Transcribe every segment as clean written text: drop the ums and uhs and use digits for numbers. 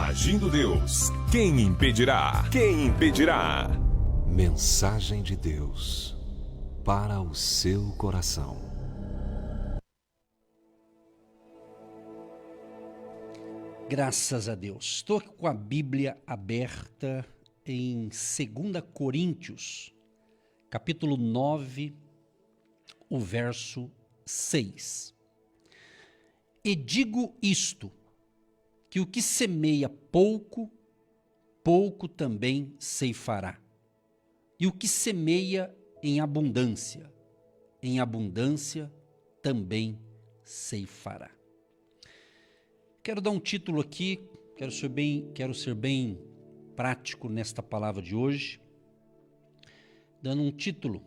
Agindo Deus, quem impedirá? Quem impedirá? Mensagem de Deus para o seu coração. Graças a Deus. Estou aqui com a Bíblia aberta em 2 Coríntios, capítulo 9, o verso 6. E digo isto, que o que semeia pouco, pouco também ceifará. E o que semeia em abundância também ceifará. Quero dar um título aqui, quero ser bem prático nesta palavra de hoje, dando um título,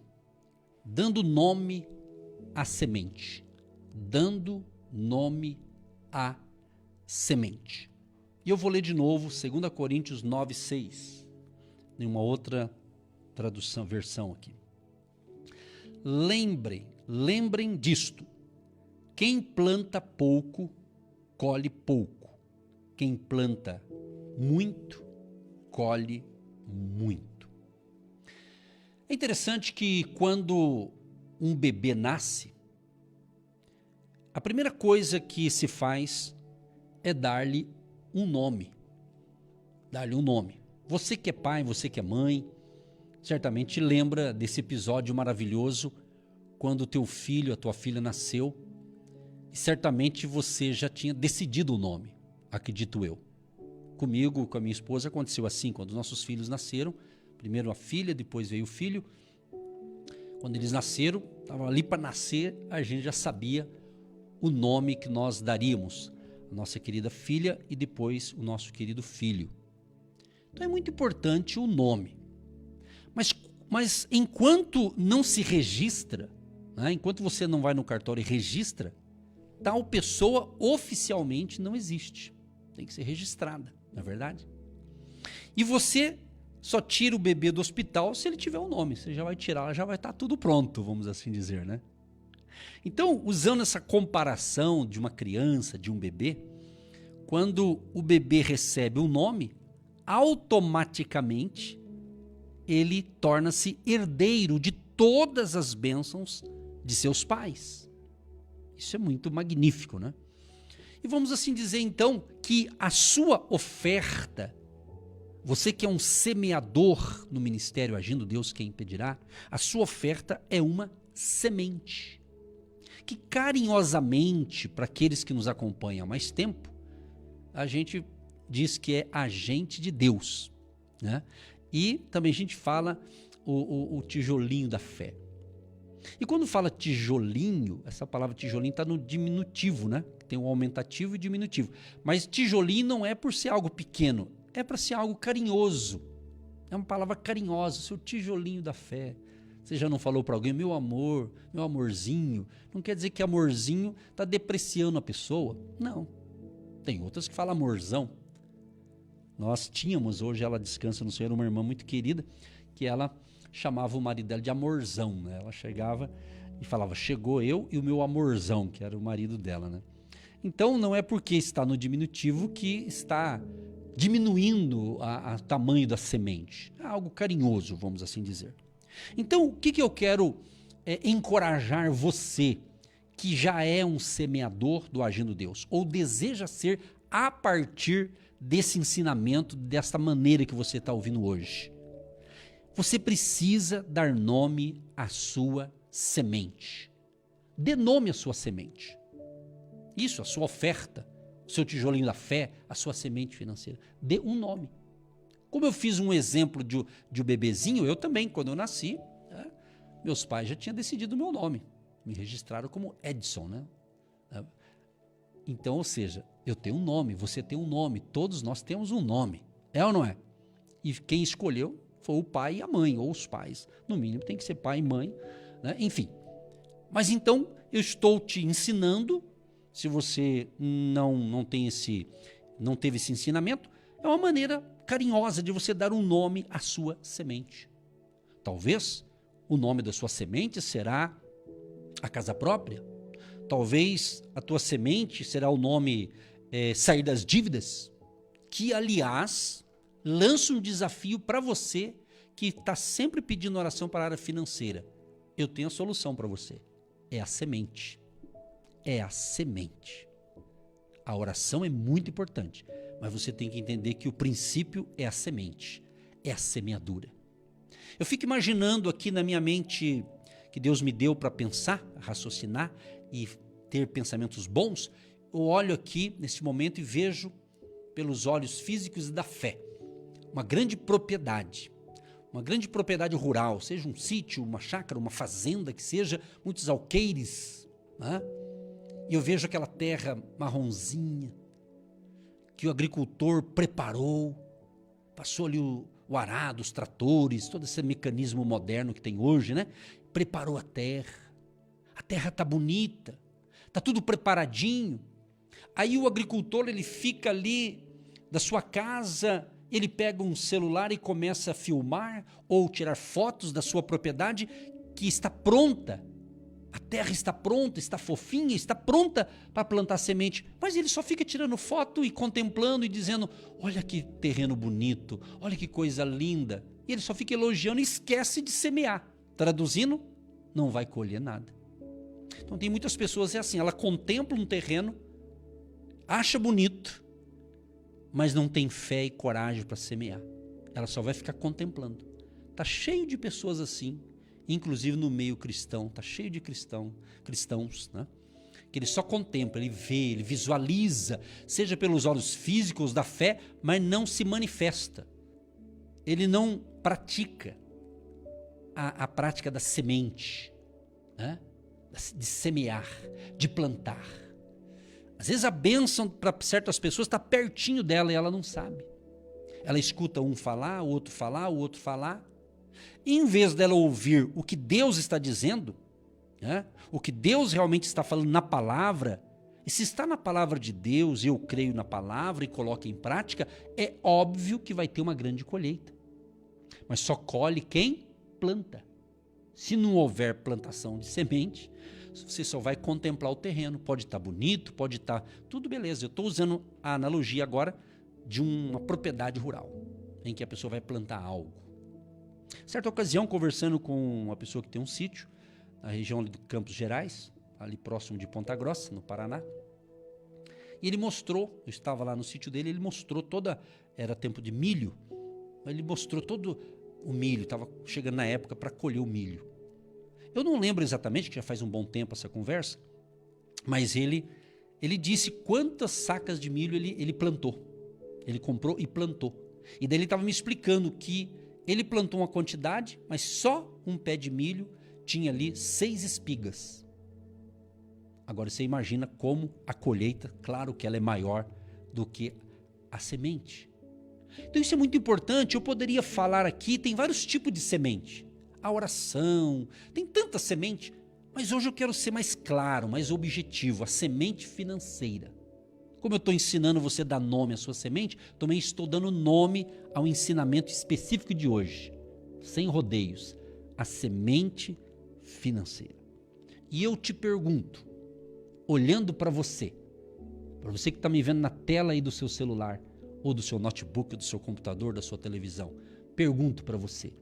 dando nome à semente. Dando nome à semente. E eu vou ler de novo 2 Coríntios 9, 6, em uma outra versão aqui. Lembrem disto, quem planta pouco, colhe pouco. Quem planta muito, colhe muito. É interessante que quando um bebê nasce, a primeira coisa que se faz é dar-lhe um nome. Você que é pai, você que é mãe, certamente lembra desse episódio maravilhoso quando o teu filho, a tua filha nasceu, e certamente você já tinha decidido o nome, acredito eu. Comigo, com a minha esposa, aconteceu assim, quando nossos filhos nasceram, primeiro a filha, depois veio o filho. Quando eles nasceram, estavam ali para nascer, a gente já sabia o nome que nós daríamos, a nossa querida filha e depois o nosso querido filho. Então é muito importante o nome. Mas enquanto não se registra, né, enquanto você não vai no cartório e registra, tal pessoa oficialmente não existe. Tem que ser registrada, não é verdade? E você só tira o bebê do hospital se ele tiver um nome. Você já vai tirar, já vai estar tudo pronto, vamos assim dizer, né? Então, usando essa comparação de uma criança, de um bebê, quando o bebê recebe um nome, automaticamente ele torna-se herdeiro de todas as bênçãos de seus pais. Isso é muito magnífico, né? E vamos assim dizer então que a sua oferta, você que é um semeador no ministério Agindo Deus, quem impedirá, a sua oferta é uma semente. Que carinhosamente, para aqueles que nos acompanham há mais tempo, a gente diz que é agente de Deus, né? E também a gente fala o tijolinho da fé. E quando fala tijolinho, essa palavra tijolinho está no diminutivo, né? Tem um aumentativo e diminutivo. Mas tijolinho não é por ser algo pequeno, é para ser algo carinhoso. É uma palavra carinhosa, seu tijolinho da fé. Você já não falou para alguém, meu amor, meu amorzinho? Não quer dizer que amorzinho está depreciando a pessoa. Não. Tem outras que falam amorzão. Nós tínhamos, hoje ela descansa no Senhor, uma irmã muito querida, que ela chamava o marido dela de amorzão, né? Ela chegava e falava, chegou eu e o meu amorzão, que era o marido dela, né? Então não é porque está no diminutivo que está diminuindo o tamanho da semente. É algo carinhoso, vamos assim dizer. Então, o que eu quero encorajar você, que já é um semeador do Agindo Deus, ou deseja ser a partir desse ensinamento, dessa maneira que você está ouvindo hoje. Você precisa dar nome à sua semente. Dê nome à sua semente. Isso, a sua oferta, o seu tijolinho da fé, a sua semente financeira. Dê um nome. Como eu fiz um exemplo de um bebezinho, eu também, quando eu nasci, meus pais já tinham decidido o meu nome. Me registraram como Edson, né? Então, ou seja, eu tenho um nome, você tem um nome, todos nós temos um nome. É ou não é? E quem escolheu foi o pai e a mãe, ou os pais. No mínimo tem que ser pai e mãe, né? Enfim. Mas então, eu estou te ensinando, se você não teve esse ensinamento, é uma maneira carinhosa de você dar um nome à sua semente. Talvez o nome da sua semente será a casa própria. Talvez a tua semente será o nome sair das dívidas. que, aliás, lança um desafio para você que está sempre pedindo oração para a área financeira. Eu tenho a solução para você. É a semente. É a semente. A oração é muito importante, mas você tem que entender que o princípio é a semente, é a semeadura. Eu fico imaginando aqui na minha mente que Deus me deu para pensar, raciocinar e ter pensamentos bons. Eu olho aqui neste momento e vejo pelos olhos físicos e da fé uma grande propriedade rural, seja um sítio, uma chácara, uma fazenda, que seja muitos alqueires, né? E eu vejo aquela terra marronzinha que o agricultor preparou, passou ali o arado, os tratores, todo esse mecanismo moderno que tem hoje, né? Preparou a terra está bonita, está tudo preparadinho. Aí o agricultor, ele fica ali da sua casa, ele pega um celular e começa a filmar ou tirar fotos da sua propriedade que está pronta. A terra está pronta, está fofinha, está pronta para plantar semente. Mas ele só fica tirando foto e contemplando e dizendo: olha que terreno bonito, olha que coisa linda. E ele só fica elogiando e esquece de semear. Traduzindo, não vai colher nada. Então tem muitas pessoas, é assim, ela contempla um terreno, acha bonito, mas não tem fé e coragem para semear. Ela só vai ficar contemplando. Está cheio de pessoas assim, inclusive no meio cristão, está cheio de cristãos, né? Que ele só contempla, ele vê, ele visualiza, seja pelos olhos físicos da fé, mas não se manifesta. Ele não pratica a prática da semente, né? De semear, de plantar. Às vezes a bênção para certas pessoas está pertinho dela e ela não sabe. Ela escuta um falar, o outro falar, o outro falar. E em vez dela ouvir o que Deus está dizendo, né, o que Deus realmente está falando na palavra, e se está na palavra de Deus, eu creio na palavra e coloco em prática, é óbvio que vai ter uma grande colheita. Mas só colhe quem planta. Se não houver plantação de semente, você só vai contemplar o terreno. Pode estar bonito, pode estar tudo beleza. Eu estou usando a analogia agora de uma propriedade rural, em que a pessoa vai plantar algo. Certa ocasião, conversando com uma pessoa que tem um sítio, na região ali de Campos Gerais, ali próximo de Ponta Grossa, no Paraná, e ele mostrou, eu estava lá no sítio dele, ele mostrou era tempo de milho, ele mostrou todo o milho, estava chegando na época para colher o milho. Eu não lembro exatamente, que já faz um bom tempo essa conversa, mas ele disse quantas sacas de milho ele plantou. Ele comprou e plantou. E daí ele estava me explicando que ele plantou uma quantidade, mas só um pé de milho tinha ali 6 espigas. Agora você imagina como a colheita, claro que ela é maior do que a semente. Então isso é muito importante. Eu poderia falar aqui, tem vários tipos de semente. A oração, tem tanta semente, mas hoje eu quero ser mais claro, mais objetivo, a semente financeira. Como eu estou ensinando você a dar nome à sua semente, também estou dando nome ao ensinamento específico de hoje, sem rodeios, a semente financeira. E eu te pergunto, olhando para você que está me vendo na tela aí do seu celular, ou do seu notebook, ou do seu computador, da sua televisão, pergunto para você,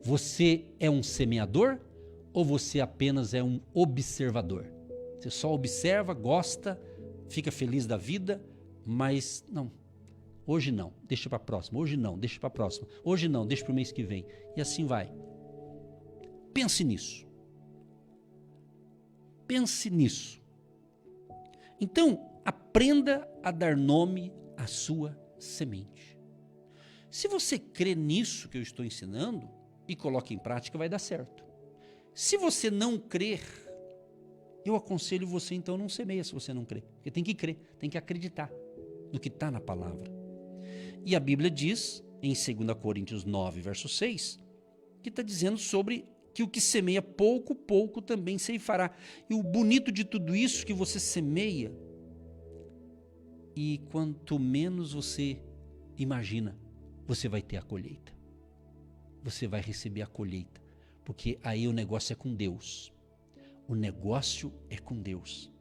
você é um semeador ou você apenas é um observador? Você só observa, gosta, fica feliz da vida, mas não, hoje não, deixa para a próxima, hoje não, deixa para a próxima, hoje não, deixa para o mês que vem, e assim vai. Pense nisso. Pense nisso. Então, aprenda a dar nome à sua semente. Se você crê nisso que eu estou ensinando e coloca em prática, vai dar certo. Se você não crer, eu aconselho você, então, não semeia se você não crê. Porque tem que crer, tem que acreditar no que está na palavra. E a Bíblia diz, em 2 Coríntios 9, verso 6, que está dizendo sobre que o que semeia pouco, pouco também ceifará. E o bonito de tudo isso, que você semeia, e quanto menos você imagina, você vai ter a colheita. Você vai receber a colheita, porque aí o negócio é com Deus. O negócio é com Deus.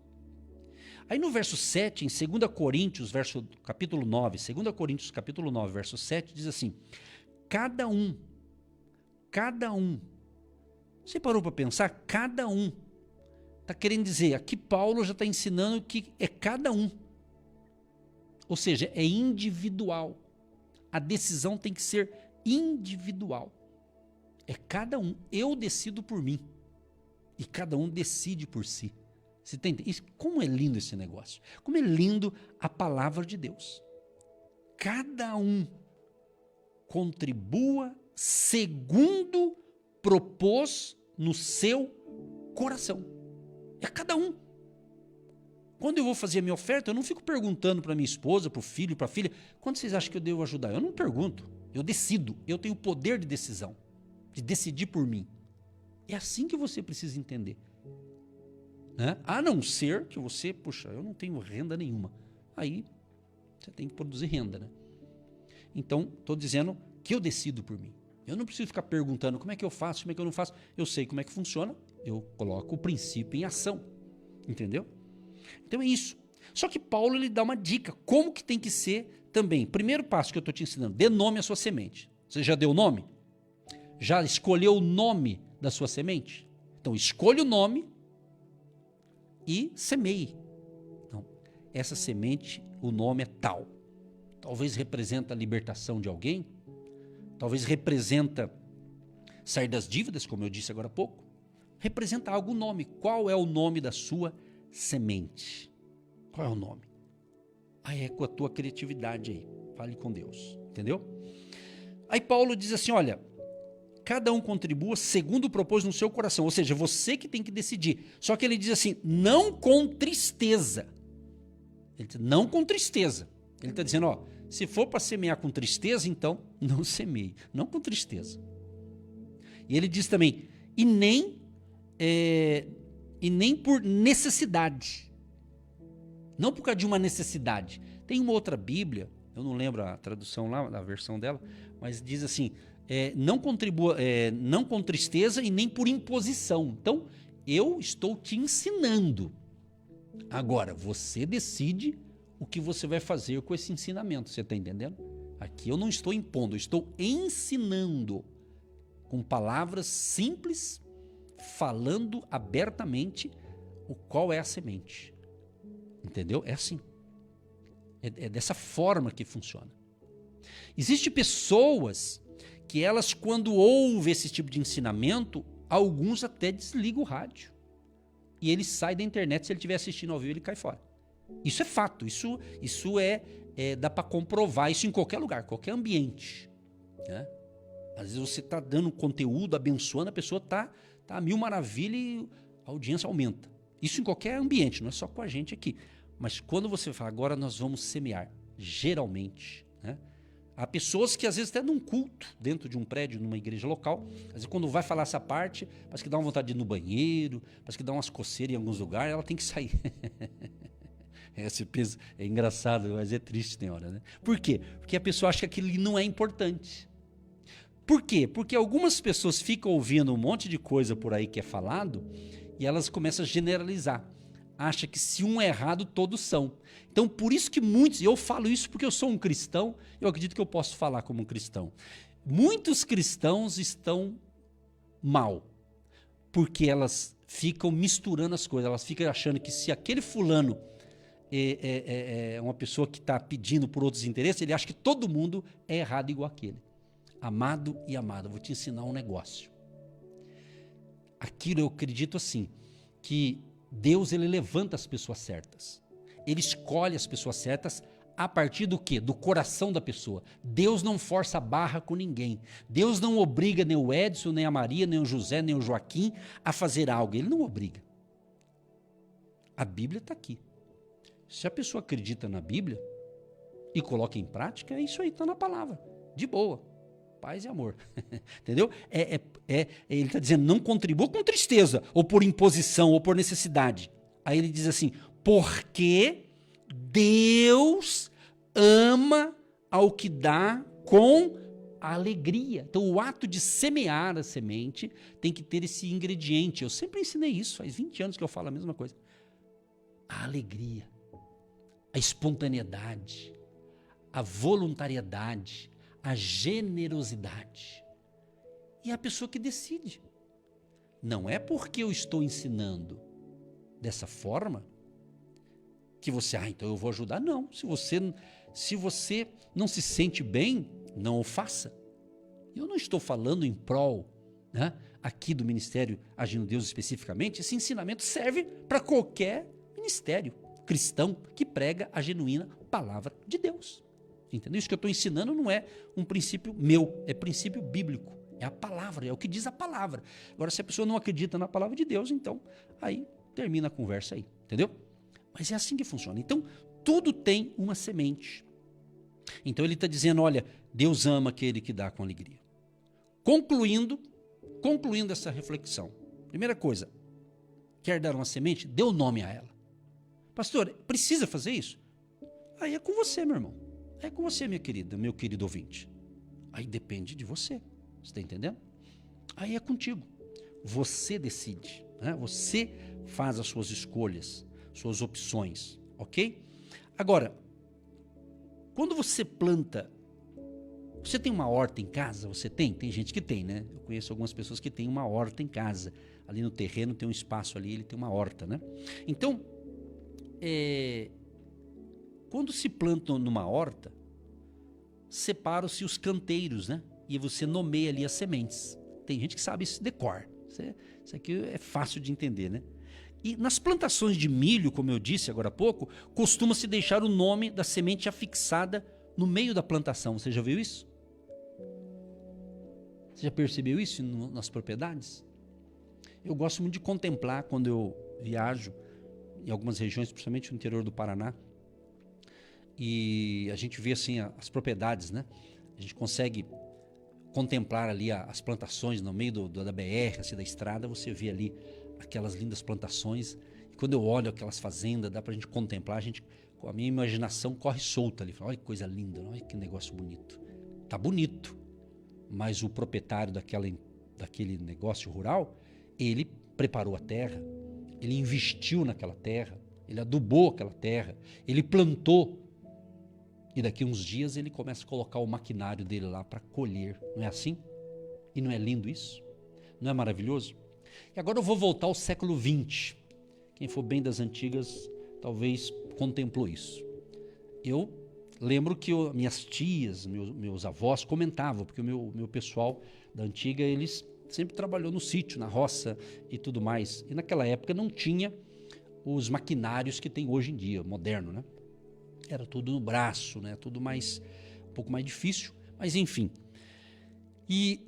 Aí no verso 7, em 2 Coríntios, capítulo 9, 2 Coríntios capítulo 9, verso 7, diz assim, cada um, você parou para pensar? Cada um, está querendo dizer, aqui Paulo já está ensinando que é cada um, ou seja, é individual, a decisão tem que ser individual, é cada um, eu decido por mim, e cada um decide por si. Você entende? Como é lindo esse negócio. Como é lindo a palavra de Deus. Cada um contribua segundo propôs no seu coração. É cada um. Quando eu vou fazer a minha oferta, eu não fico perguntando para minha esposa, para o filho, para a filha, quanto vocês acham que eu devo ajudar? Eu não pergunto. Eu decido. Eu tenho o poder de decisão. De decidir por mim. É assim que você precisa entender. Né? A não ser que você, puxa, eu não tenho renda nenhuma. Aí você tem que produzir renda, né? Então, estou dizendo que eu decido por mim. Eu não preciso ficar perguntando como é que eu faço, como é que eu não faço. Eu sei como é que funciona, eu coloco o princípio em ação. Entendeu? Então é isso. Só que Paulo ele dá uma dica, como que tem que ser também. Primeiro passo que eu estou te ensinando, dê nome à sua semente. Você já deu nome? Já escolheu o nome da sua semente? Então escolha o nome e semeie. Então, essa semente, o nome é tal. Talvez representa a libertação de alguém, talvez representa sair das dívidas, como eu disse agora há pouco, representa algum nome. Qual é o nome da sua semente? Qual é o nome? Aí é com a tua criatividade aí, fale com Deus, entendeu? Aí Paulo diz assim, olha, cada um contribua segundo o propôs no seu coração, ou seja, você que tem que decidir. Só que ele diz assim, não com tristeza. Ele diz, não com tristeza. Ele está dizendo, ó, se for para semear com tristeza, então não semeie, não com tristeza. E ele diz também, e nem por necessidade. Não por causa de uma necessidade. Tem uma outra Bíblia, eu não lembro a tradução lá, a versão dela, mas diz assim, não com tristeza e nem por imposição. Então, eu estou te ensinando. Agora, você decide o que você vai fazer com esse ensinamento. Você está entendendo? Aqui eu não estou impondo, eu estou ensinando. Com palavras simples, falando abertamente qual é a semente. Entendeu? É assim. É dessa forma que funciona. Existem pessoas que elas, quando ouvem esse tipo de ensinamento, alguns até desligam o rádio. E ele sai da internet, se ele estiver assistindo ao vivo, ele cai fora. Isso é fato, isso dá para comprovar isso em qualquer lugar, qualquer ambiente. Né? Às vezes você está dando conteúdo, abençoando, a pessoa está a mil maravilhas e a audiência aumenta. Isso em qualquer ambiente, não é só com a gente aqui. Mas quando você fala, agora nós vamos semear, geralmente, né? Há pessoas que às vezes até num culto, dentro de um prédio, numa igreja local, às vezes quando vai falar essa parte, parece que dá uma vontade de ir no banheiro, parece que dá umas coceiras em alguns lugares, ela tem que sair. Esse peso é engraçado, mas é triste tem hora, né? Por quê? Porque a pessoa acha que aquilo não é importante. Por quê? Porque algumas pessoas ficam ouvindo um monte de coisa por aí que é falado e elas começam a generalizar. Acha que se um é errado, todos são. Então, por isso que muitos, e eu falo isso porque eu sou um cristão, eu acredito que eu posso falar como um cristão. Muitos cristãos estão mal, porque elas ficam misturando as coisas, elas ficam achando que se aquele fulano é uma pessoa que está pedindo por outros interesses, ele acha que todo mundo é errado igual aquele. Amado e amada, vou te ensinar um negócio. Aquilo eu acredito assim, que Deus ele levanta as pessoas certas. Ele escolhe as pessoas certas a partir do quê? Do coração da pessoa. Deus não força a barra com ninguém. Deus não obriga nem o Edson, nem a Maria, nem o José, nem o Joaquim a fazer algo. Ele não obriga. A Bíblia está aqui. Se a pessoa acredita na Bíblia e coloca em prática, é isso aí, está na palavra. De boa. Paz e amor. Entendeu? Ele está dizendo, não contribua com tristeza, ou por imposição, ou por necessidade. Aí ele diz assim, porque Deus ama ao que dá com alegria. Então o ato de semear a semente tem que ter esse ingrediente. Eu sempre ensinei isso, faz 20 anos que eu falo a mesma coisa. A alegria. a espontaneidade, a voluntariedade, a generosidade. E é a pessoa que decide. Não é porque eu estou ensinando dessa forma que você, então eu vou ajudar. Não, se você não se sente bem, não o faça. Eu não estou falando em prol, né, aqui do Ministério Agindo Deus especificamente. Esse ensinamento serve para qualquer ministério cristão que prega a genuína palavra de Deus. Entendeu? Isso que eu estou ensinando não é um princípio meu, é princípio bíblico. É a palavra, é o que diz a palavra. Agora, se a pessoa não acredita na palavra de Deus, então aí termina a conversa aí, entendeu? Mas é assim que funciona. Então, tudo tem uma semente. Então ele está dizendo, olha, Deus ama aquele que dá com alegria. Concluindo essa reflexão. Primeira coisa, quer dar uma semente? Dê o nome a ela. Pastor, precisa fazer isso? Aí é com você, meu irmão. É com você, minha querida, meu querido ouvinte. Aí depende de você. Você está entendendo? Aí é contigo. Você decide, né? Você faz as suas escolhas, suas opções, ok? Agora, quando você planta, você tem uma horta em casa? Você tem? Tem gente que tem, né? Eu conheço algumas pessoas que têm uma horta em casa. Ali no terreno tem um espaço ali, ele tem uma horta, né? Então, quando se planta numa horta, separam-se os canteiros, né? E você nomeia ali as sementes. Tem gente que sabe isso de cor. Isso aqui é fácil de entender, né? E nas plantações de milho, como eu disse agora há pouco, costuma-se deixar o nome da semente afixada no meio da plantação. Você já viu isso? Você já percebeu isso nas propriedades? Eu gosto muito de contemplar quando eu viajo em algumas regiões, principalmente no interior do Paraná, e a gente vê assim as propriedades, né? A gente consegue contemplar ali as plantações no meio da BR, assim, da estrada. Você vê ali aquelas lindas plantações, e quando eu olho aquelas fazendas, dá pra gente contemplar, a minha imaginação corre solta ali. Olha que coisa linda, olha que negócio bonito. Tá bonito, mas o proprietário daquele negócio rural, ele preparou a terra, ele investiu naquela terra, ele adubou aquela terra, ele plantou, e daqui uns dias ele começa a colocar o maquinário dele lá para colher. Não é assim? E não é lindo isso? Não é maravilhoso? E agora eu vou voltar ao século XX. Quem for bem das antigas, talvez contemplou isso. Eu lembro que minhas tias, meus avós comentavam, porque o meu pessoal da antiga, eles sempre trabalhou no sítio, na roça e tudo mais. E naquela época não tinha os maquinários que tem hoje em dia, moderno, né? Era tudo no braço, né? Tudo um pouco mais difícil, mas enfim. E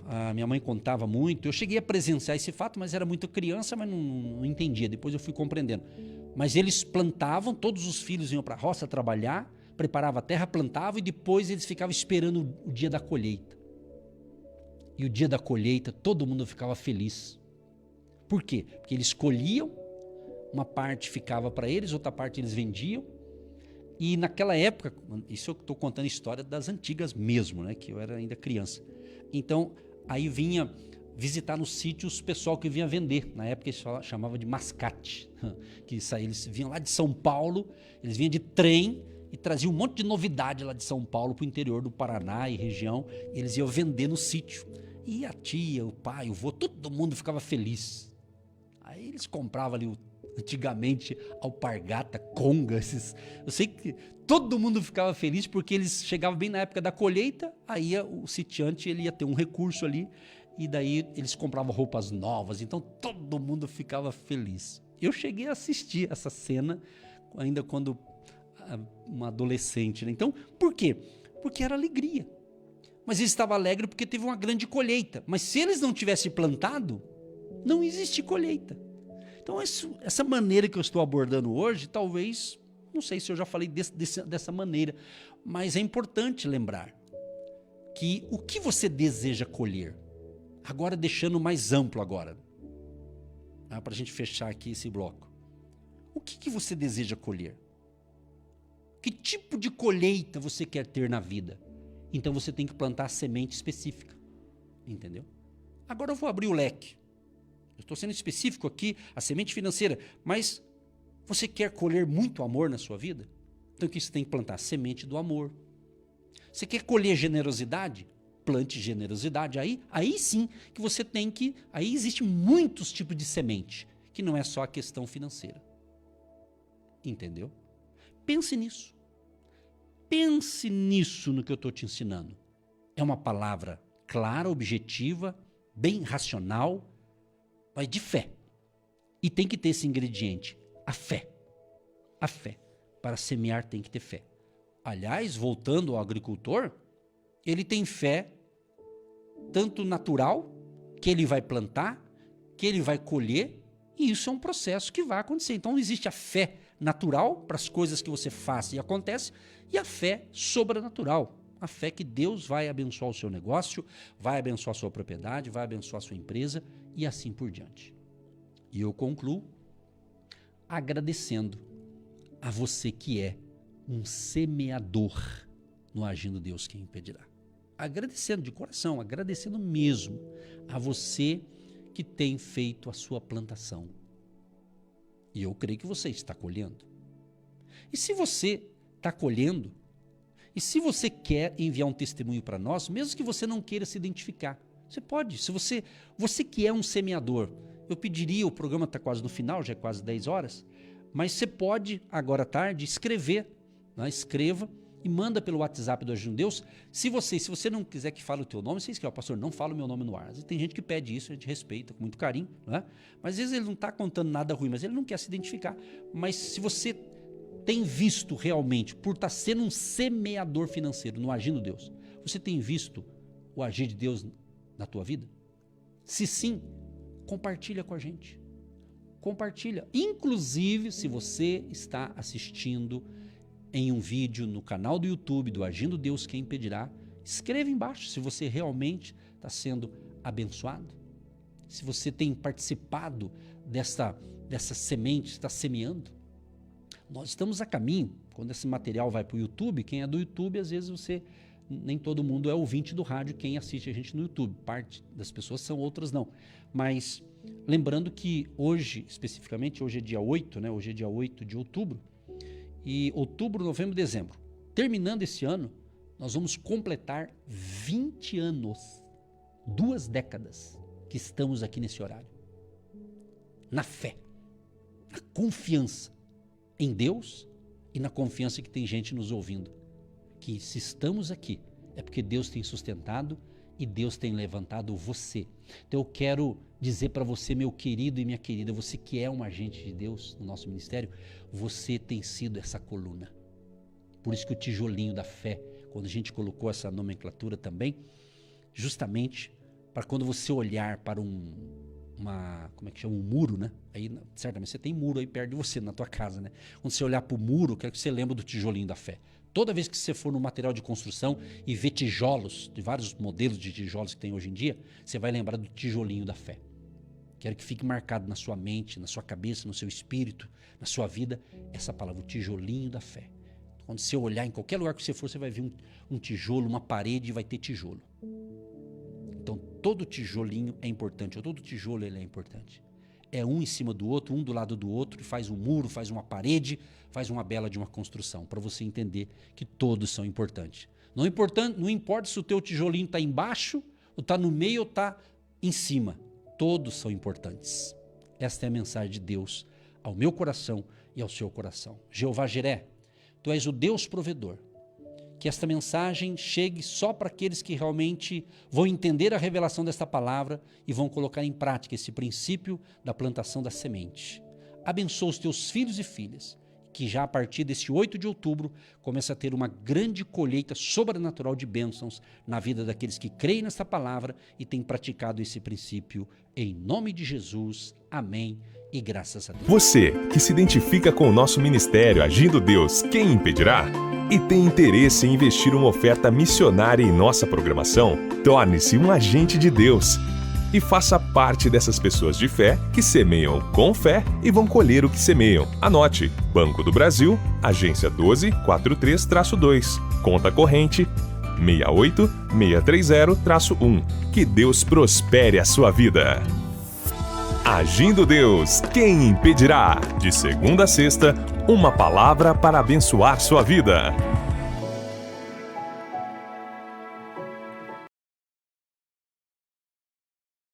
a minha mãe contava muito, eu cheguei a presenciar esse fato, mas era muito criança, mas não entendia, depois eu fui compreendendo. Mas eles plantavam, todos os filhos iam para a roça trabalhar, preparavam a terra, plantavam, e depois eles ficavam esperando o dia da colheita. E o dia da colheita, todo mundo ficava feliz. Por quê? Porque eles colhiam, uma parte ficava para eles, outra parte eles vendiam. E naquela época, isso eu estou contando a história das antigas mesmo, né? Que eu era ainda criança. Então, aí vinha visitar nos sítios o pessoal que vinha vender. Na época eles chamavam de mascate. Eles vinham lá de São Paulo, eles vinham de trem e traziam um monte de novidade lá de São Paulo para o interior do Paraná e região. E eles iam vender no sítio. E a tia, o pai, o vô, todo mundo ficava feliz. Aí eles compravam ali antigamente alpargata, conga, eu sei que todo mundo ficava feliz porque eles chegavam bem na época da colheita, aí o sitiante ele ia ter um recurso ali, e daí eles compravam roupas novas, então todo mundo ficava feliz. Eu cheguei a assistir essa cena ainda quando uma adolescente, né? Então, por quê? Porque era alegria. Mas eles estavam alegres porque teve uma grande colheita, mas se eles não tivessem plantado, não existe colheita. Então, essa maneira que eu estou abordando hoje, talvez, não sei se eu já falei dessa maneira, mas é importante lembrar que o que você deseja colher, agora deixando mais amplo agora, para a gente fechar aqui esse bloco, o que você deseja colher? Que tipo de colheita você quer ter na vida? Então você tem que plantar a semente específica, entendeu? Agora eu vou abrir o leque. Eu estou sendo específico aqui, a semente financeira, mas Você quer colher muito amor na sua vida? Então o que você tem que plantar? Semente do amor. Você quer colher generosidade? Plante generosidade. Aí sim que você tem que... Aí existem muitos tipos de semente, que não é só a questão financeira. Entendeu? Pense nisso. Pense nisso no que eu estou te ensinando. É uma palavra clara, objetiva, bem racional, mas de fé. E tem que ter esse ingrediente, a fé. A fé. Para semear tem que ter fé. Aliás, voltando ao agricultor, ele tem fé tanto natural, que ele vai plantar, que ele vai colher, e isso é um processo que vai acontecer. Então existe a fé natural para as coisas que você faz e acontece, e a fé sobrenatural. A fé que Deus vai abençoar o seu negócio, vai abençoar a sua propriedade, vai abençoar a sua empresa e assim por diante. E eu concluo agradecendo a você que é um semeador no Agindo Deus Quem Impedirá. Agradecendo de coração, agradecendo mesmo a você que tem feito a sua plantação. E eu creio que você está colhendo. E se você está colhendo, e se você quer enviar um testemunho para nós, mesmo que você não queira se identificar, você pode. Se você que é um semeador, eu pediria, o programa está quase no final, já é quase 10 horas, mas você pode, agora à tarde, escrever, né? Escreva e manda pelo WhatsApp do Agindo Deus. Se você não quiser que fale o teu nome, você escreve, pastor, não fala o meu nome no ar. Às vezes tem gente que pede isso, a gente respeita com muito carinho, né? Mas às vezes ele não está contando nada ruim, mas ele não quer se identificar. Mas se você tem visto realmente, por estar sendo um semeador financeiro no Agindo Deus, você tem visto o agir de Deus na tua vida? Se sim, compartilha com a gente. Compartilha. Inclusive, se você está assistindo em um vídeo no canal do YouTube do Agindo Deus Quem Impedirá, escreva embaixo se você realmente está sendo abençoado. Se você tem participado dessa semente, está semeando. Nós estamos a caminho. Quando esse material vai para o YouTube, quem é do YouTube, às vezes nem todo mundo é ouvinte do rádio, quem assiste a gente no YouTube. Parte das pessoas são, outras não. Mas lembrando que hoje, especificamente, hoje é dia 8, né? Hoje é dia 8 de outubro. E outubro, novembro, dezembro. Terminando esse ano, nós vamos completar 20 anos, 2 décadas que estamos aqui nesse horário. Na fé, na confiança em Deus e na confiança que tem gente nos ouvindo. Que se estamos aqui, é porque Deus tem sustentado e Deus tem levantado você. Então eu quero dizer para você, meu querido e minha querida, você que é um agente de Deus no nosso ministério, você tem sido essa coluna. Por isso que o tijolinho da fé, quando a gente colocou essa nomenclatura também, justamente para quando você olhar para um muro, né? Aí, certamente você tem muro aí perto de você, na tua casa, né? Quando você olhar para o muro, quero que você lembre do tijolinho da fé. Toda vez que você for no material de construção e ver tijolos, de vários modelos de tijolos que tem hoje em dia, você vai lembrar do tijolinho da fé. Quero que fique marcado na sua mente, na sua cabeça, no seu espírito, na sua vida, essa palavra, o tijolinho da fé. Quando você olhar em qualquer lugar que você for, você vai ver um tijolo, uma parede e vai ter tijolo. Então, todo tijolinho é importante, ou todo tijolo ele é importante. É um em cima do outro, um do lado do outro, faz um muro, faz uma parede, faz uma bela de uma construção, para você entender que todos são importantes. Não importa se o teu tijolinho está embaixo, ou está no meio, ou está em cima. Todos são importantes. Esta é a mensagem de Deus ao meu coração e ao seu coração. Jeová Jiré, tu és o Deus provedor. Que esta mensagem chegue só para aqueles que realmente vão entender a revelação desta palavra e vão colocar em prática esse princípio da plantação da semente. Abençoa os teus filhos e filhas, que já a partir desse 8 de outubro começa a ter uma grande colheita sobrenatural de bênçãos na vida daqueles que creem nesta palavra e têm praticado esse princípio. Em nome de Jesus, amém e graças a Deus. Você que se identifica com o nosso ministério Agindo Deus Quem Impedirá? E tem interesse em investir uma oferta missionária em nossa programação? Torne-se um agente de Deus e faça parte dessas pessoas de fé que semeiam com fé e vão colher o que semeiam. Anote: Banco do Brasil, agência 1243-2, conta corrente 68630-1. Que Deus prospere a sua vida. Agindo Deus, quem impedirá? De segunda a sexta, uma palavra para abençoar sua vida.